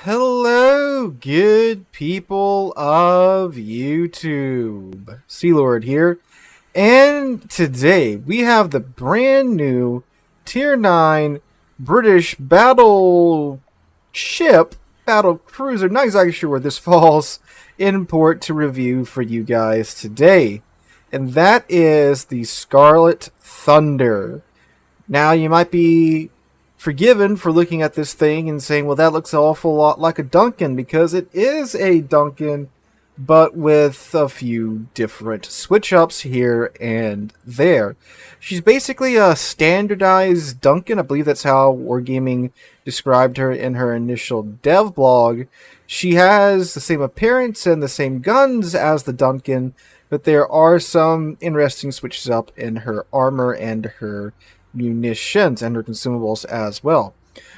Hello, good people of YouTube. Sealord here, and today we have the brand new Tier 9 British battleship, battle cruiser, not exactly sure where this falls, in port to review for you guys today. And that is the Scarlet Thunder. Now, you might be forgiven for looking at this thing and saying, well, that looks an awful lot like a Duncan, because it is a Duncan, but with a few different switch-ups here and there. She's basically a standardized Duncan. I believe that's how Wargaming described her in her initial dev blog. She has the same appearance and the same guns as the Duncan, but there are some interesting switches up in her armor and her munitions and her consumables as well.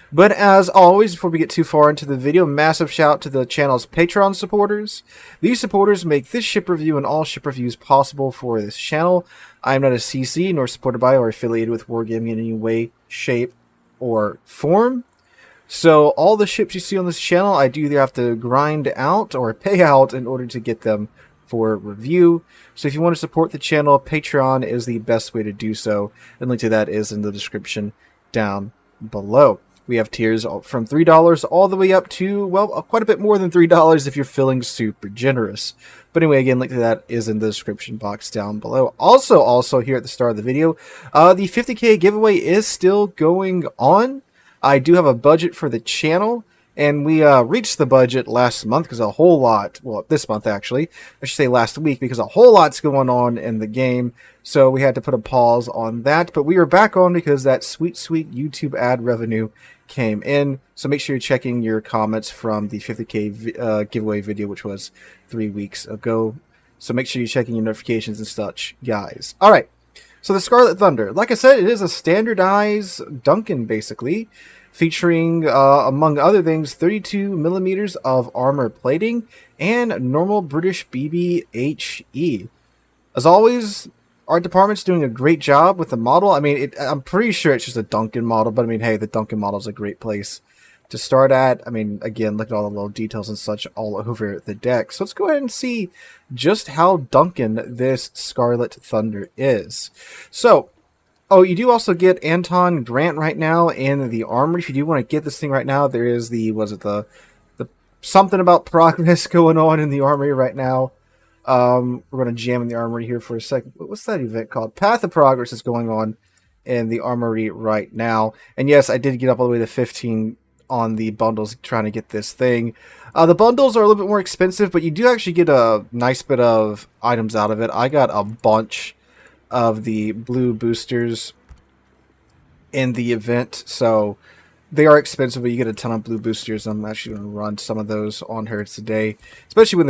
But as always, before we get too far into the video, massive shout out to the channel's Patreon supporters. These supporters make this ship review and all ship reviews possible for this channel. I am not a CC nor supported by or affiliated with Wargaming in any way, shape, or form. So all the ships you see on this channel, I do either have to grind out or pay out in order to get them for review. So if you want to support the channel, Patreon is the best way to do so. And link to that is in the description down below. We have tiers from $3 all the way up to, well, quite a bit more than $3 if you're feeling super generous. But anyway, again, link to that is in the description box down below. Also here at the start of the video, the 50K giveaway is still going on. I do have a budget for the channel, and we reached the budget last month because a whole lot, well, this month actually, I should say last week, because a whole lot's going on in the game. So we had to put a pause on that, but we are back on because that sweet YouTube ad revenue came in. So make sure you're checking your comments from the 50K giveaway video, which was 3 weeks ago. So make sure you're checking your notifications and such, guys. All right. So the Scarlet Thunder, like I said, it is a standardized Duncan, basically, featuring, among other things, 32 millimeters of armor plating and normal British BBHE. As always, our department's doing a great job with the model. I mean, I'm pretty sure it's just a Duncan model, but I mean, hey, the Duncan model is a great place to start at. I mean, again, look at all the little details and such all over the deck. So let's go ahead and see just how Duncan this Scarlet Thunder is. So, oh, you do also get Anton Grant right now in the armory. If you do want to get this thing right now, there is the, was it the something about progress going on in the armory right now. We're going to jam in the armory here for a second. What's that event called? Path of Progress is going on in the armory right now. And yes, I did get up all the way to 15 on the bundles trying to get this thing. The bundles are a little bit more expensive, but you do actually get a nice bit of items out of it. I got a bunch of the blue boosters in the event, so they are expensive, but you get a ton of blue boosters. I'm actually going to run some of those on her today, especially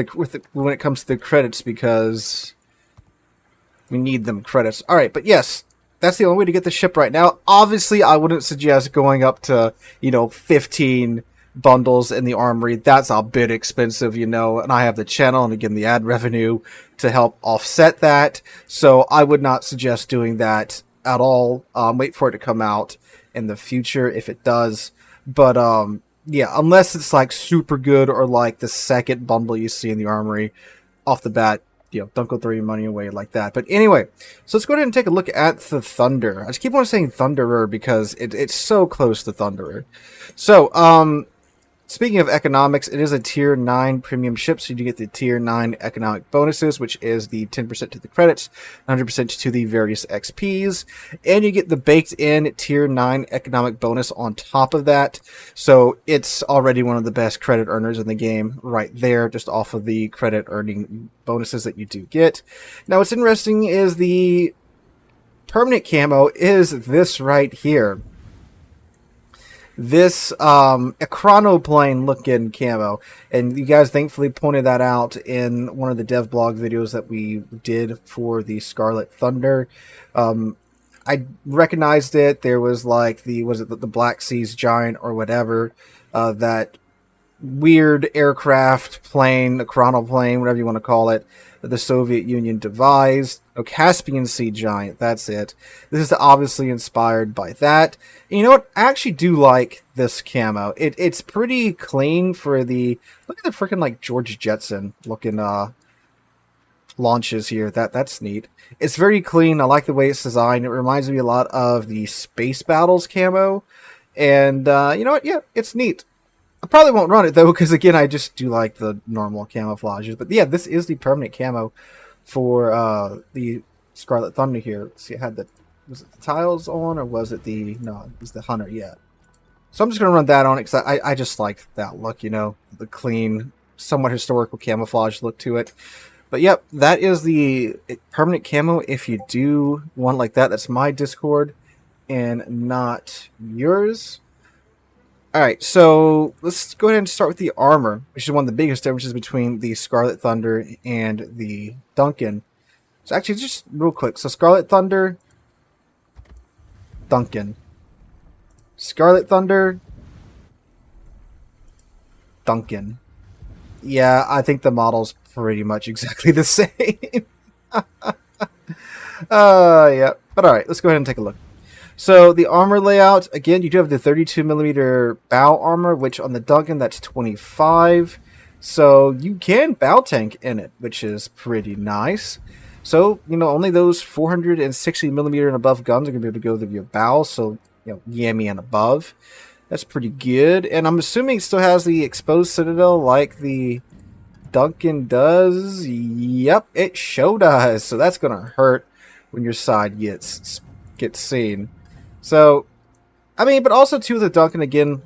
when it comes to the credits, because we need them credits. All right, but yes, that's the only way to get the ship right now. Obviously, I wouldn't suggest going up to, 15 bundles in the armory. That's a bit expensive, and I have the channel and again the ad revenue to help offset that. So I would not suggest doing that at all. Wait for it to come out in the future if it does. But yeah, unless it's like super good or like the second bundle you see in the armory off the bat, don't go throw your money away like that. But anyway, so let's go ahead and take a look at the Thunder. I just keep on saying Thunderer because it's so close to Thunderer. So, speaking of economics, it is a Tier 9 premium ship, so you do get the Tier 9 economic bonuses, which is the 10% to the credits, 100% to the various XPs, and you get the baked-in Tier 9 economic bonus on top of that, so it's already one of the best credit earners in the game right there, just off of the credit earning bonuses that you do get. Now, what's interesting is the permanent camo is this right here. This chronoplane looking camo, and you guys thankfully pointed that out in one of the dev blog videos that we did for the Scarlet Thunder. I recognized it. There was like the Black Seas Giant or whatever that weird aircraft plane, a chrono plane, whatever you want to call it, that the Soviet Union devised. A Caspian Sea giant, that's it. This is obviously inspired by that. And you know what? I actually do like this camo. It's pretty clean for the... Look at the freaking like George Jetson looking launches here. That's neat. It's very clean. I like the way it's designed. It reminds me a lot of the Space Battles camo. And you know what? Yeah, it's neat. I probably won't run it though, because again, I just do like the normal camouflages. But yeah, this is the permanent camo for the Scarlet Thunder here. Let's see, I had was it the tiles on, or was it no, it was the Hunter, yeah. So I'm just going to run that on it, because I just like that look, you know, the clean, somewhat historical camouflage look to it. But yep, that is the permanent camo. If you do want like that, that's my Discord and not yours. Alright, so let's go ahead and start with the armor, which is one of the biggest differences between the Scarlet Thunder and the Duncan. So actually, just real quick. So Scarlet Thunder, Duncan. Scarlet Thunder, Duncan. Yeah, I think the model's pretty much exactly the same. Yeah. But alright, let's go ahead and take a look. So the armor layout, again, you do have the 32mm bow armor, which on the Duncan, that's 25. So you can bow tank in it, which is pretty nice. So, you know, only those 460mm and above guns are going to be able to go through your bow. So, you know, Yammy and above. That's pretty good. And I'm assuming it still has the exposed citadel like the Duncan does. Yep, it sure does. So that's going to hurt when your side gets seen. So, I mean, but also too, the Duncan, again,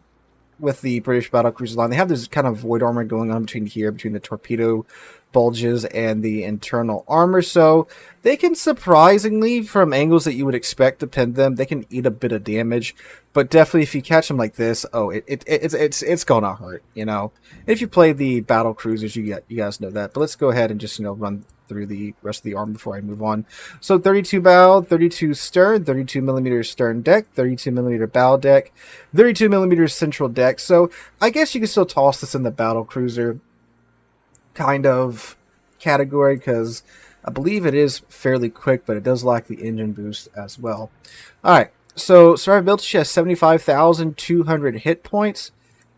with the British battlecruiser line, they have this kind of void armor going on between the torpedo bulges and the internal armor. So they can surprisingly, from angles that you would expect to pin them, they can eat a bit of damage. But definitely, if you catch them like this, oh, it's gonna hurt. You know, if you play the battle cruisers, you guys know that. But let's go ahead and just run through the rest of the arm before I move on. So 32 bow, 32 stern, 32mm stern deck, 32mm bow deck, 32mm central deck. So I guess you can still toss this in the battle cruiser kind of category, because I believe it is fairly quick, but it does lack the engine boost as well. Alright, so survivability has 75,200 hit points,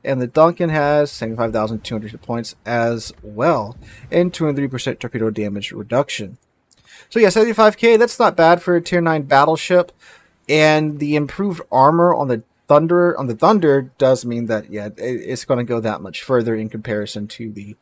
and the Duncan has 75,200 hit points as well, and 203% torpedo damage reduction. So yeah, 75k, that's not bad for a tier 9 battleship, and the improved armor on the Thunder does mean that, yeah, it's going to go that much further in comparison to the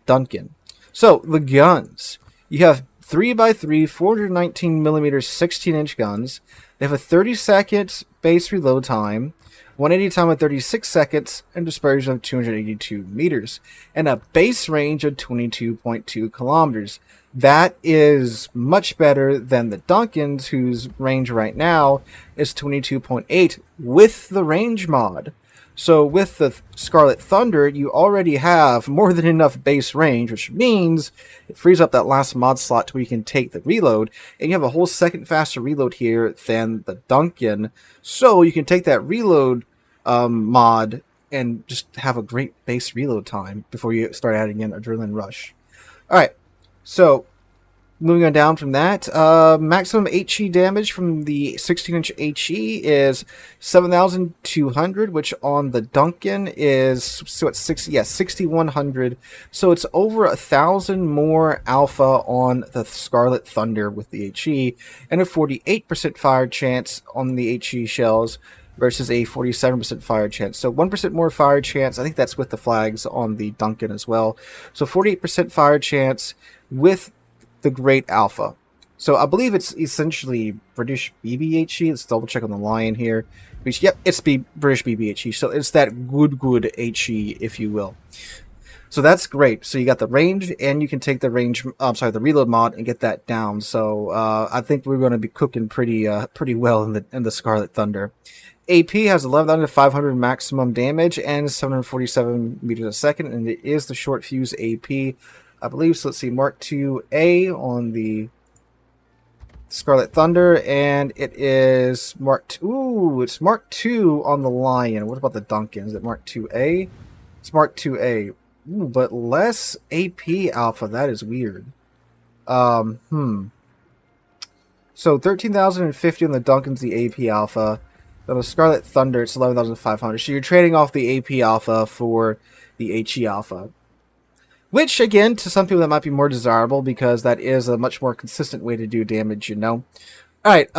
Duncan. So the guns, you have 3x3 419mm 16-inch guns. They have a 30-second base reload time, 180 time of 36 seconds, and dispersion of 282 meters, and a base range of 22.2 kilometers. That is much better than the Duncans, whose range right now is 22.8 with the range mod. So with the Scarlet Thunder, you already have more than enough base range, which means it frees up that last mod slot to where you can take the reload, and you have a whole second faster reload here than the Duncan. So you can take that reload mod and just have a great base reload time before you start adding in Adrenaline Rush. Alright, so moving on down from that, maximum HE damage from the 16-inch HE is 7,200, which on the Duncan is, so it's 6,100. So it's over 1,000 more alpha on the Scarlet Thunder with the HE, and a 48% fire chance on the HE shells versus a 47% fire chance. So 1% more fire chance. I think that's with the flags on the Duncan as well. So 48% fire chance with the Great Alpha. So I believe it's essentially British BBHE. Let's double check on the Lion here. Which, yep, it's British BBHE. So it's that good HE, if you will. So that's great. So you got the range, and you can take the the reload mod and get that down. So I think we're going to be cooking pretty well in the Scarlet Thunder. AP has 11,500 maximum damage and 747 meters a second, and it is the short fuse AP, I believe. So let's see, Mark II-A on the Scarlet Thunder, and it is Mark II. Ooh, it's Mark II on the Lion. What about the Duncan? Is it Mark II-A? Smart 2A. Ooh, but less AP alpha. That is weird. So 13,050 on the Duncan's the AP alpha. Then the Scarlet Thunder, it's 11,500. So you're trading off the AP alpha for the HE alpha. Which, again, to some people that might be more desirable because that is a much more consistent way to do damage, you know. Alright,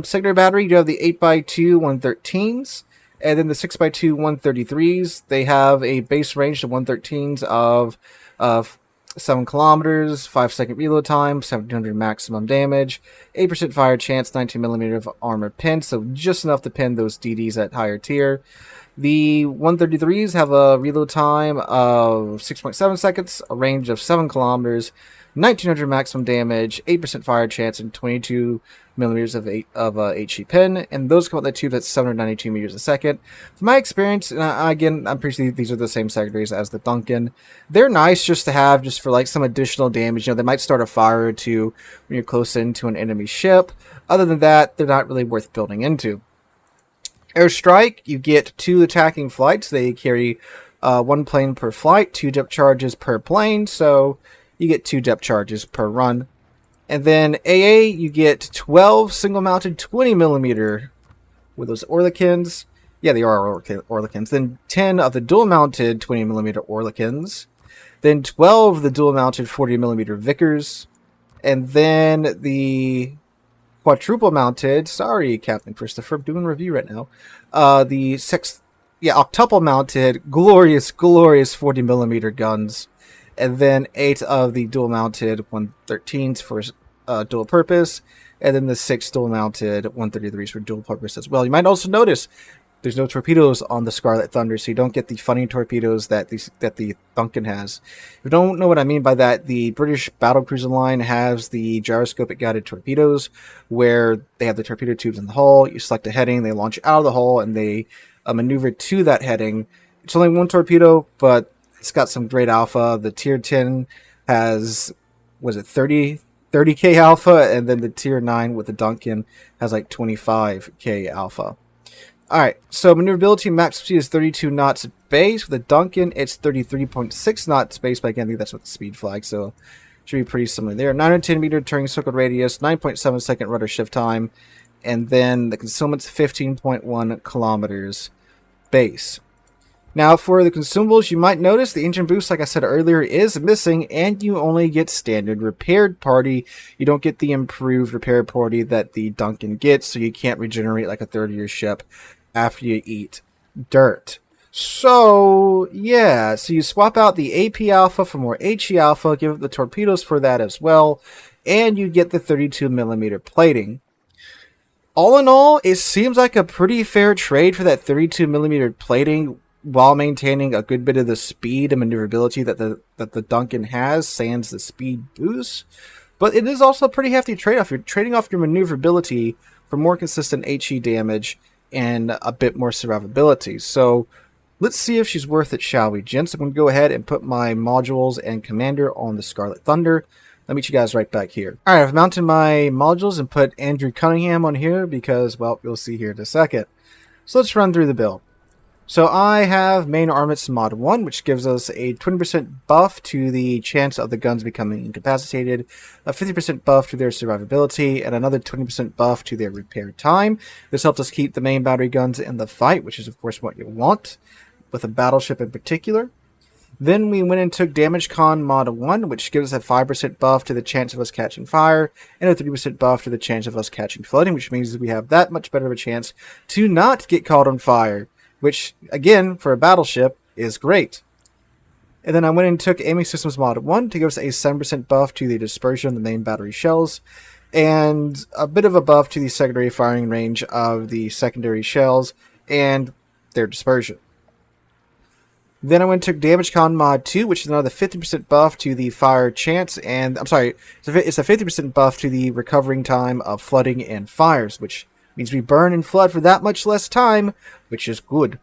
secondary battery, you have the 8x2 113s, and then the 6x2 133s. They have a base range to 113s of 7 kilometers, 5-second reload time, 1700 maximum damage, 8% fire chance, 19mm of armor pin, so just enough to pin those DDs at higher tier. The 133s have a reload time of 6.7 seconds, a range of 7 kilometers, 1900 maximum damage, 8% fire chance, and 22 millimeters of HE pin, and those come with the tube that's 792 meters a second. From my experience, and again, I'm pretty sure these are the same secondaries as the Duncan. They're nice just to have, just for like some additional damage. You know, they might start a fire or two when you're close into an enemy ship. Other than that, they're not really worth building into. Airstrike, you get 2 attacking flights. They carry 1 plane per flight, 2 depth charges per plane, so you get 2 depth charges per run. And then AA, you get 12 single-mounted 20mm with those Orlikins. Yeah, they are Orlikins. Then 10 of the dual-mounted 20mm Orlikins. Then 12 of the dual-mounted 40mm Vickers. And then the quadruple-mounted, sorry, Captain Christopher, I'm doing a review right now. Octuple-mounted, glorious 40mm guns. And then 8 of the dual-mounted 113s for dual purpose, and then the 6 dual-mounted 133s for dual purpose as well. You might also notice there's no torpedoes on the Scarlet Thunder, so you don't get the funny torpedoes that the Duncan has. If you don't know what I mean by that, the British battlecruiser line has the gyroscopic guided torpedoes, where they have the torpedo tubes in the hull. You select a heading, they launch out of the hull, and they maneuver to that heading. It's only 1 torpedo, but it's got some great alpha. The tier 10 has, was it 30k alpha, and then the tier 9 with the Duncan has like 25k alpha. Alright, so maneuverability max speed is 32 knots base. With the Duncan, it's 33.6 knots base, but again, I think that's with the speed flag, so should be pretty similar there. 910 meter turning circle radius, 9.7 second rudder shift time, and then the consumables 15.1 kilometers base. Now, for the consumables, you might notice the engine boost, like I said earlier, is missing, and you only get standard repaired party. You don't get the improved repaired party that the Duncan gets, so you can't regenerate like a third-year ship after you eat dirt. So, yeah, so you swap out the AP Alpha for more HE Alpha, give it the torpedoes for that as well, and you get the 32mm plating. All in all, it seems like a pretty fair trade for that 32mm plating, while maintaining a good bit of the speed and maneuverability that the Duncan has, sans the speed boost. But it is also a pretty hefty trade-off. You're trading off your maneuverability for more consistent HE damage and a bit more survivability. So let's see if she's worth it, shall we, gents? I'm going to go ahead and put my modules and commander on the Scarlet Thunder. I'll meet you guys right back here. Alright, I've mounted my modules and put Andrew Cunningham on here because, well, you'll see here in a second. So let's run through the build. So I have main armaments mod 1, which gives us a 20% buff to the chance of the guns becoming incapacitated, a 50% buff to their survivability, and another 20% buff to their repair time. This helps us keep the main battery guns in the fight, which is of course what you want, with a battleship in particular. Then we went and took Damage Con mod 1, which gives us a 5% buff to the chance of us catching fire, and a 30% buff to the chance of us catching flooding, which means that we have that much better of a chance to not get caught on fire, which, again, for a battleship, is great. And then I went and took Aiming Systems mod 1 to give us a 7% buff to the dispersion of the main battery shells, and a bit of a buff to the secondary firing range of the secondary shells and their dispersion. Then I went and took Damage Con mod 2, which is another 50% buff to the fire chance, and, I'm sorry, it's a 50% buff to the recovering time of flooding and fires, which means we burn and flood for that much less time, which is good.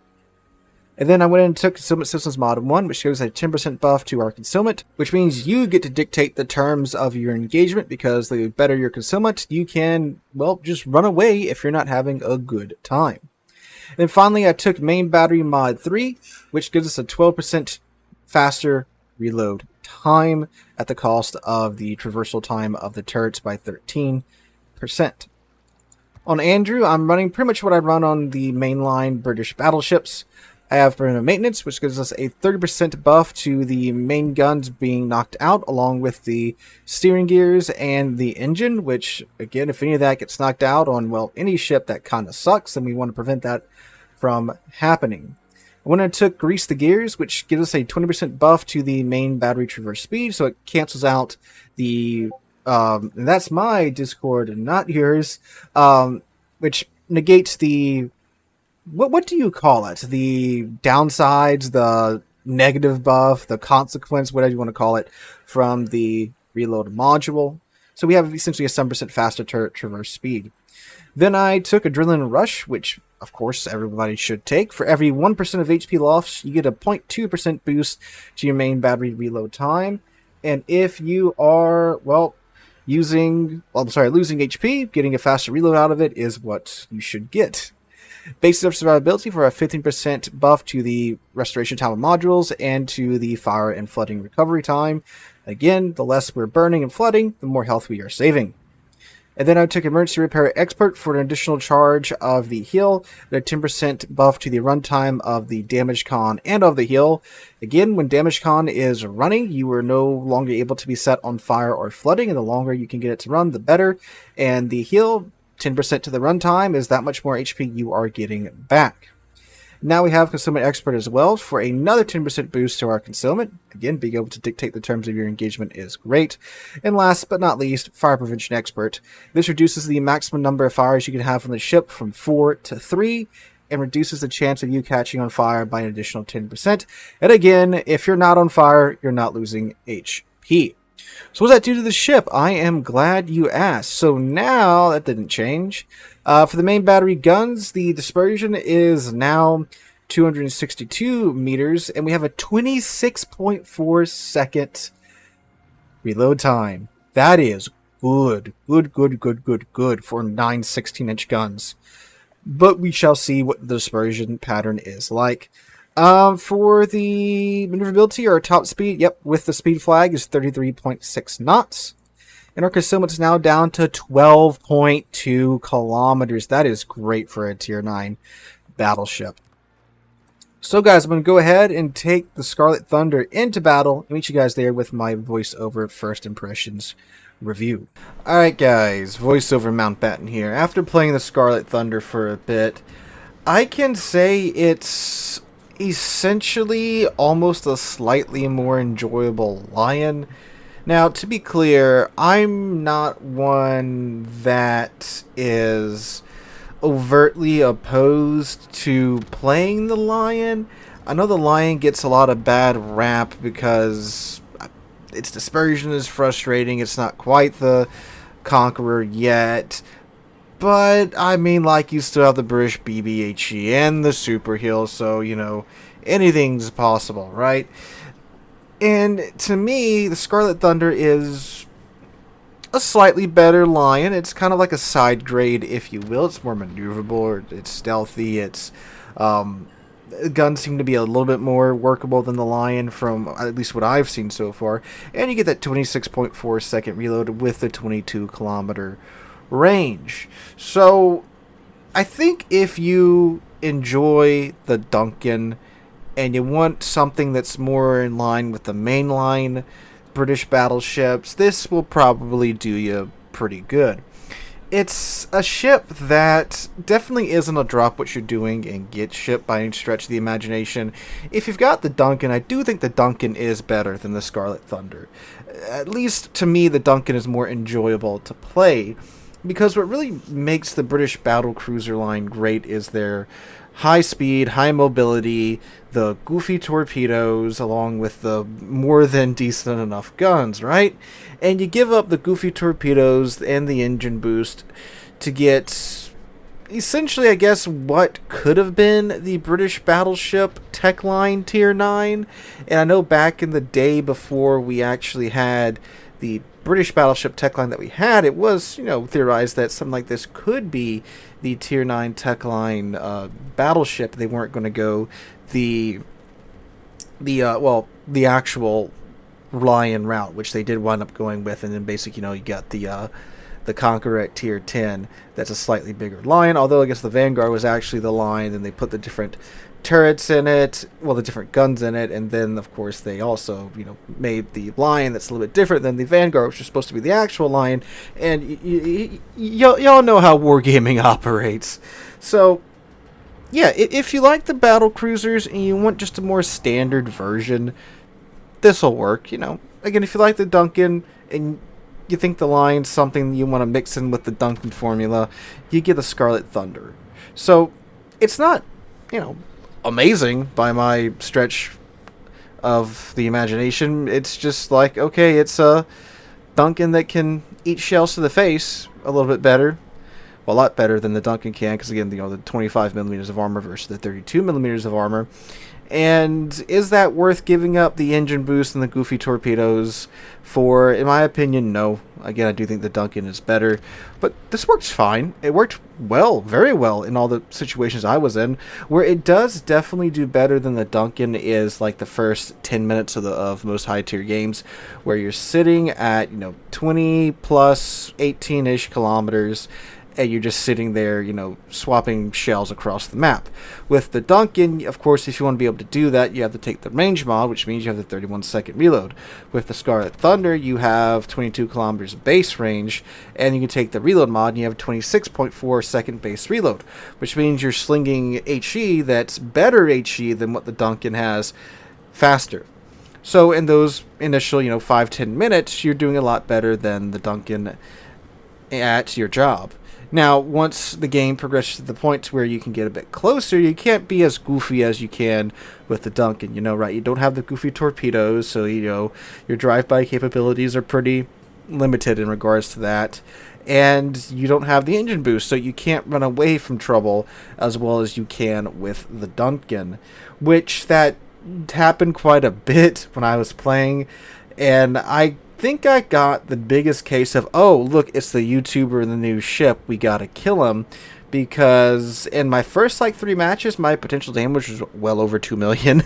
And then I went and took Consummate Systems mod 1, which gives a 10% buff to our consummate, which means you get to dictate the terms of your engagement, because the better your consummate, you can, well, just run away if you're not having a good time. And finally, I took main battery mod 3, which gives us a 12% faster reload time at the cost of the traversal time of the turrets by 13%. On Andrew, I'm running pretty much what I run on the mainline British battleships. I have preventive maintenance, which gives us a 30% buff to the main guns being knocked out, along with the steering gears and the engine, which, again, if any of that gets knocked out on, well, any ship, that kind of sucks, and we want to prevent that from happening. When I took Grease the Gears, which gives us a 20% buff to the main battery traverse speed, so it cancels out the... and that's my Discord and not yours, which negates the... What do you call it? The downsides, the negative buff, the consequence, whatever you want to call it, from the reload module. So we have essentially a 7% faster turret traverse speed. Then I took Adrenaline Rush, which, of course, everybody should take. For every 1% of HP loss, you get a 0.2% boost to your main battery reload time. And if you are, well, losing HP, getting a faster reload out of it is what you should get. Basis of survivability for a 15% buff to the restoration time of modules and to the fire and flooding recovery time. Again, the less we're burning and flooding, the more health we are saving. And then I took Emergency Repair Expert for an additional charge of the heal, and a 10% buff to the runtime of the Damage Con and of the heal. Again, when Damage Con is running, you are no longer able to be set on fire or flooding, and the longer you can get it to run, the better. And the heal, 10% to the runtime, is that much more HP you are getting back. Now we have Concealment Expert as well for another 10% boost to our concealment. Again, being able to dictate the terms of your engagement is great. And last but not least, Fire Prevention Expert. This reduces the maximum number of fires you can have from the ship from 4 to 3, and reduces the chance of you catching on fire by an additional 10%. And again, if you're not on fire, you're not losing HP. So what does that do to the ship? I am glad you asked. So now, that didn't change. For the main battery guns, the dispersion is now 262 meters, and we have a 26.4 second reload time. That is good for 9 16-inch guns. But we shall see what the dispersion pattern is like. For the maneuverability, our top speed, yep, with the speed flag is 33.6 knots. And our concealment is now down to 12.2 kilometers. That is great for a Tier 9 battleship. So guys, I'm going to go ahead and take the Scarlet Thunder into battle and meet you guys there with my voiceover first impressions review. Alright guys, voiceover Mountbatten here. After playing the Scarlet Thunder for a bit, I can say it's essentially almost a slightly more enjoyable Lion. Now, to be clear, I'm not one that is overtly opposed to playing the Lion. I know the Lion gets a lot of bad rap because its dispersion is frustrating. It's not quite the Conqueror yet. But, I mean, like, you still have the British BBHE and the Super Heal, so, you know, anything's possible, right? And to me, the Scarlet Thunder is a slightly better Lion. It's kind of like a side grade, if you will. It's more maneuverable, it's stealthy, it's guns seem to be a little bit more workable than the Lion from at least what I've seen so far. And you get that 26.4 second reload with the 22 kilometer range. So I think if you enjoy the Duncan and you want something that's more in line with the mainline British battleships, this will probably do you pretty good. It's a ship that definitely isn't a drop what you're doing and get ship by any stretch of the imagination. If you've got the Duncan, I do think the Duncan is better than the Scarlet Thunder. At least to me, the Duncan is more enjoyable to play, because what really makes the British battle cruiser line great is their high speed, high mobility, the goofy torpedoes, along with the more than decent enough guns, right? And you give up the goofy torpedoes and the engine boost to get essentially, I guess, what could have been the British battleship tech line Tier 9. And I know back in the day before we actually had the British battleship tech line that we had, it was, theorized that something like this could be the Tier 9 tech line battleship. They weren't going to go the actual Lion route, which they did wind up going with, and then basically, you got the Conqueror at Tier 10. That's a slightly bigger Lion, although I guess the Vanguard was actually the Lion, and they put the different turrets in it, the different guns in it, and then of course they also made the Lion that's a little bit different than the Vanguard, which is supposed to be the actual Lion. And y'all know how wargaming operates. So yeah, if you like the battle cruisers and you want just a more standard version, this will work. Again, if you like the Duncan and you think the Lion's something you want to mix in with the Duncan formula, you get the Scarlet Thunder. So it's not amazing by my stretch of the imagination. It's just like, okay, it's a Duncan that can eat shells to the face a little bit better. Well, a lot better than the Duncan can, because again, the 25 millimeters of armor versus the 32 millimeters of armor. And is that worth giving up the engine boost and the goofy torpedoes for? In my opinion, no. Again, I do think the Duncan is better, but this works fine. It worked well, very well, in all the situations I was in. Where it does definitely do better than the Duncan is like the first 10 minutes of most high tier games, where you're sitting at 20 plus 18-ish kilometers, and you're just sitting there, swapping shells across the map. With the Duncan, of course, if you want to be able to do that, you have to take the range mod, which means you have the 31-second reload. With the Scarlet Thunder, you have 22 kilometers base range, and you can take the reload mod, and you have 26.4 second base reload, which means you're slinging HE that's better HE than what the Duncan has, faster. So in those initial, 5-10 minutes, you're doing a lot better than the Duncan at your job. Now, once the game progresses to the point where you can get a bit closer, you can't be as goofy as you can with the Duncan, right? You don't have the goofy torpedoes, so, your drive-by capabilities are pretty limited in regards to that. And you don't have the engine boost, so you can't run away from trouble as well as you can with the Duncan, which that happened quite a bit when I was playing, and I think I got the biggest case of, oh, look, it's the YouTuber in the new ship, we gotta kill him, because in my first 3 matches, my potential damage was well over 2 million.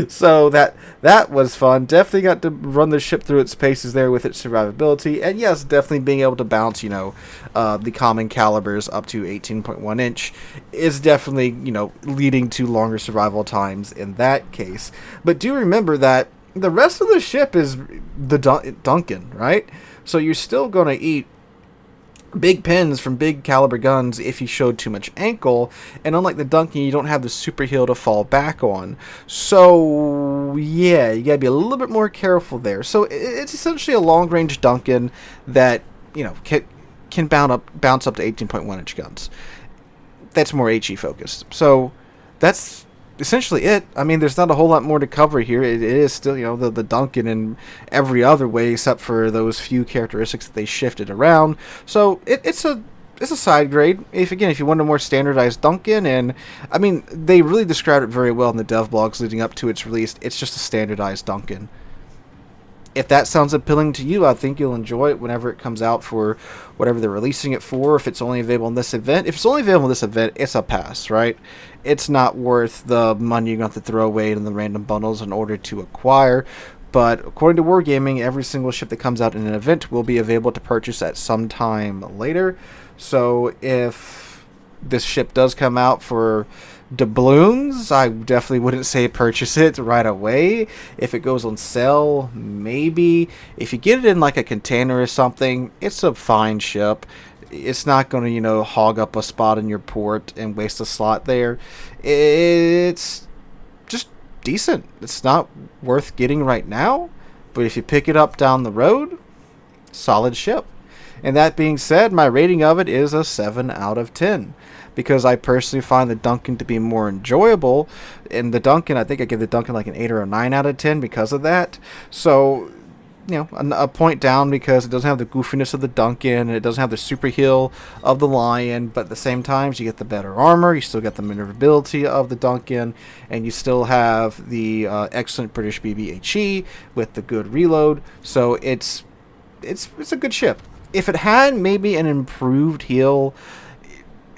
So that was fun. Definitely got to run the ship through its paces there with its survivability, and yes, definitely being able to bounce the common calibers up to 18.1 inch is definitely leading to longer survival times in that case. But do remember that the rest of the ship is the Duncan, right? So you're still going to eat big pins from big caliber guns if you showed too much ankle, and unlike the Duncan, you don't have the super heal to fall back on. So yeah, you gotta be a little bit more careful there. So it's essentially a long range Duncan that can bounce up to 18.1 inch guns. That's more HE focused. So that's essentially it. I mean, there's not a whole lot more to cover here. It is still, the Duncan in every other way except for those few characteristics that they shifted around. So it's a side grade. If you want a more standardized Duncan, and I mean, they really described it very well in the dev blogs leading up to its release. It's just a standardized Duncan. If that sounds appealing to you, I think you'll enjoy it whenever it comes out for whatever they're releasing it for. If it's only available in this event, it's a pass, right? It's not worth the money you're going to have to throw away in the random bundles in order to acquire. But according to Wargaming, every single ship that comes out in an event will be available to purchase at some time later. So if this ship does come out for doubloons, I definitely wouldn't say purchase it right away. If it goes on sale, maybe. If you get it in like a container or something, it's a fine ship. It's not going to, hog up a spot in your port and waste a slot there. It's just decent. It's not worth getting right now, but if you pick it up down the road, solid ship. And that being said, my rating of it is a 7 out of 10. Because I personally find the Duncan to be more enjoyable. And the Duncan, I think I give the Duncan like an 8 or a 9 out of 10 because of that. So a point down because it doesn't have the goofiness of the Duncan, and it doesn't have the super heal of the Lion, but at the same time, you get the better armor, you still get the maneuverability of the Duncan, and you still have the excellent British BBHE with the good reload, so it's a good ship. If it had maybe an improved heal,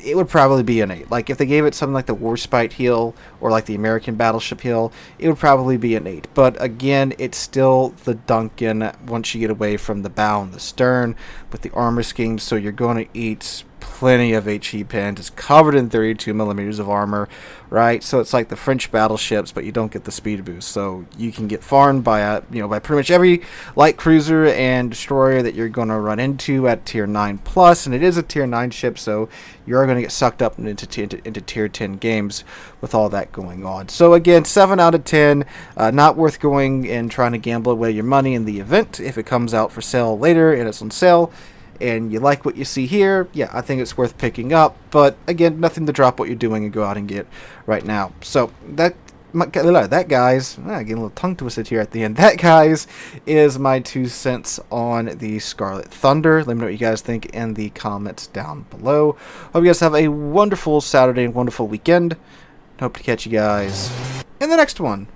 it would probably be an 8. Like, if they gave it something like the Warspite heal or like the American Battleship heal, it would probably be an 8. But again, it's still the Duncan once you get away from the bow and the stern with the armor scheme, so you're going to eat plenty of HE pins. It's covered in 32 millimeters of armor, right? So it's like the French battleships, but you don't get the speed boost. So you can get farmed by by pretty much every light cruiser and destroyer that you're going to run into at tier 9 plus, and it is a tier 9 ship, so you're going to get sucked up into tier 10 games with all that going on. So again, 7 out of 10. Not worth going and trying to gamble away your money in the event. If it comes out for sale later and it's on sale, and you like what you see here, yeah, I think it's worth picking up. But again, nothing to drop what you're doing and go out and get right now. So that guys, I get a little tongue twisted here at the end. That, guys, is my 2 cents on the Scarlet Thunder. Let me know what you guys think in the comments down below. Hope you guys have a wonderful Saturday and wonderful weekend. Hope to catch you guys in the next one.